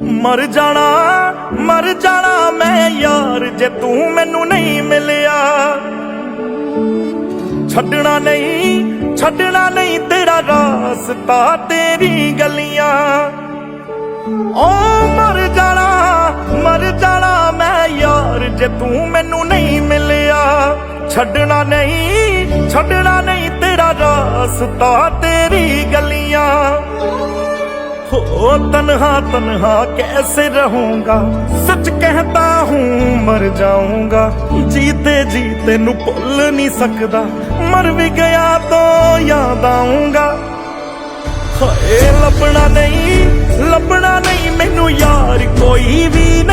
मर जाना मैं यार जे तू मैनू नहीं मिलिया। छड्डना नहीं तेरा रास्ता तेरी गलियां। ओ मर जाना मैं यार जे तू मैनू नहीं मिलिया। छड्डना नहीं तेरा रास्ता तेरी गलियां। हो तन्हा कैसे रहूंगा, सच कहता हूँ मर जाऊंगा। जीते जीते नू भुल नहीं सकदा, मर भी गया तो याद आऊंगा। हाय लभना नहीं मैनू यार कोई भी नहीं।